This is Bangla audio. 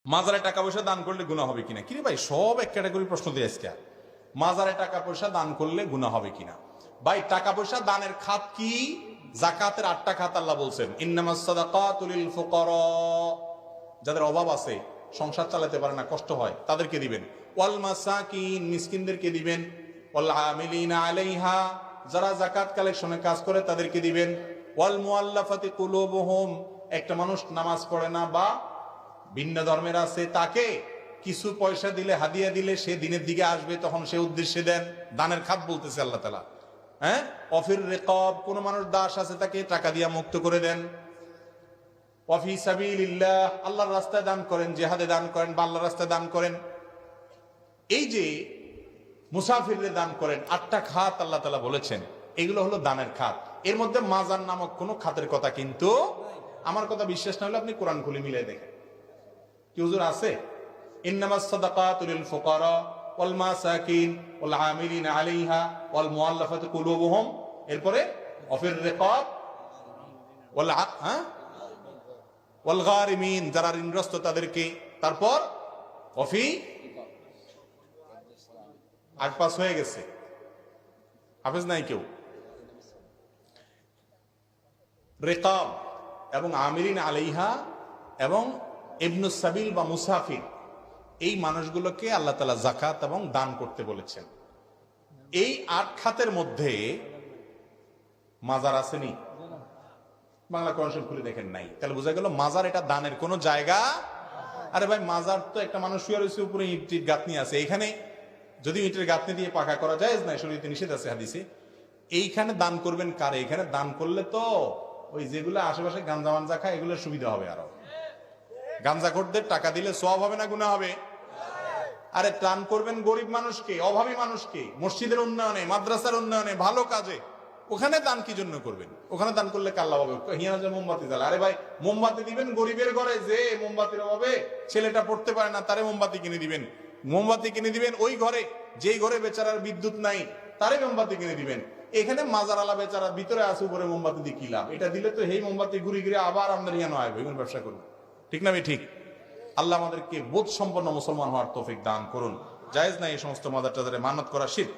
মাজারে টাকা পয়সা দান করলে গুনাহ হবে কিনা? কি রে ভাই, সব এক ক্যাটাগরি প্রশ্ন দিয়ে আজকে। মাজারে টাকা পয়সা দান করলে গুনাহ হবে কিনা? ভাই, টাকা পয়সা দানের খাত কি? যাকাতের 8টা খাত আল্লাহ বলছেন, ইন্নামাস সাদাকাতু লিল ফুকারা, যাদের অভাব আছে, সংসার চালাতে পারে না, কষ্ট হয়, তাদেরকে দিবেন। ওয়াল মাসাকিন, মিসকিনদেরকে দিবেন। ওয়াল আমিলিনা আলাইহা, যারা যাকাত কালেকশনে কাজ করে তাদেরকে দিবেন। ওয়াল মুআল্লাফাতি কুলুবুহুম, একটা মানুষ নামাজ পড়ে না বা ভিন্ন ধর্মের আছে, তাকে কিছু পয়সা দিলে, হাদিয়া দিলে সে দিনের দিকে আসবে, তখন সে উদ্দেশ্যে দেন। দানের খাত বলতেছে আল্লাহ তাআলা। হ্যাঁ, অফির রিকাব, কোন মানুষ দাস আছে তাকে টাকা দিয়া মুক্ত করে দেন। ওয়াফি সাবিলিল্লাহ, আল্লাহর রাস্তায় দান করেন, জিহাদে দান করেন বা আল্লাহর রাস্তায় দান করেন। এই যে মুসাফিরদের দান করেন, 8টা খাত আল্লাহ তাআলা বলেছেন, এগুলো হলো দানের খাত। এর মধ্যে মাজার নামক কোন খাতের কথা কিন্তু, আমার কথা বিশ্বাস না হলে আপনি কোরআন খুলে মিলাই দেখেন। কি হুজুর আছে? ইন্নামাস সাদাকাতু লিল ফুকারা ওয়াল মাসাকিন ওয়াল আমিলিনা আলাইহা ওয়াল মুআল্লাফাতি কুলুবুহুম, এরপরে ওয়াফির রিকাব ওয়াল গারিমিন, যারা ঋণগ্রস্ত তাদেরকে, তারপর ওয়াফি, আট পাস হয়ে গেছে, হাফেজ নাই কেউ। রিকাব এবং আমিলিন আলাইহা এবং ইবনুস সাবিল বা মুসাফির, এই মানুষগুলোকে আল্লাহ তাআলা যাকাত এবং দান করতে বলেছেন। এই 8 খাতের মধ্যে মাজার আসেনি? বাংলা কোরআন খুলে দেখেন নাই, তাহলে বোঝা গেল মাজার এটা দানের কোন জায়গা। আরে ভাই, মাজার তো একটা মানুষ শুয়ে রয়েছে, উপরে ইটের গাঁথনি আছে, এখানে যদি ইটের গাঁথনি দিয়ে পাকা করা যায় না, শরীয়তে নিষেধ আছে হাদিসে। এইখানে দান করবেন কারে? এখানে দান করলে তো ওই যেগুলো আশেপাশে গাঞ্জা মাঞ্জা খায়, এগুলোর সুবিধা হবে। আরো গাঞ্জাখোরদের টাকা দিলে সওয়াব হবে না গুনাহ হবে? আরে দান করবেন গরিব মানুষকে, অভাবী মানুষকে, মসজিদের উন্নয়নে, মাদ্রাসার উন্নয়নে, ভালো কাজে। ওখানে দান কি জন্য করবেন? ওখানে দান করলে কাল্লা হবে। হিয়া যে মোমবাতি জ্বালা, আরে ভাই, মোমবাতি দিবেন গরিবের ঘরে, যে মোমবাতির অভাবে ছেলেটা পড়তে পারে না, তারে মোমবাতি কিনে দিবেন। মোমবাতি কিনে দিবেন ওই ঘরে, যেই ঘরে বেচারার বিদ্যুৎ নাই, তারে মোমবাতি কিনে দিবেন। এখানে মাজারালা বেচারা ভিতরে আছে, উপরে মোমবাতি দিয়ে কি লাভ? এটা দিলে তো এই মোমবাতি ঘুরে ঘুরে আবার আমাদের ইয়ানো আসবে, এগুলো ব্যবসা করবে। ঠিক না? ঠিক। আল্লাহ আমাদেরকে বোধ সম্পন্ন মুসলমান হওয়ার তৌফিক দান করুন। জায়েজ নাই এই সমস্ত মাজার টাজারে মানত করা শিরক।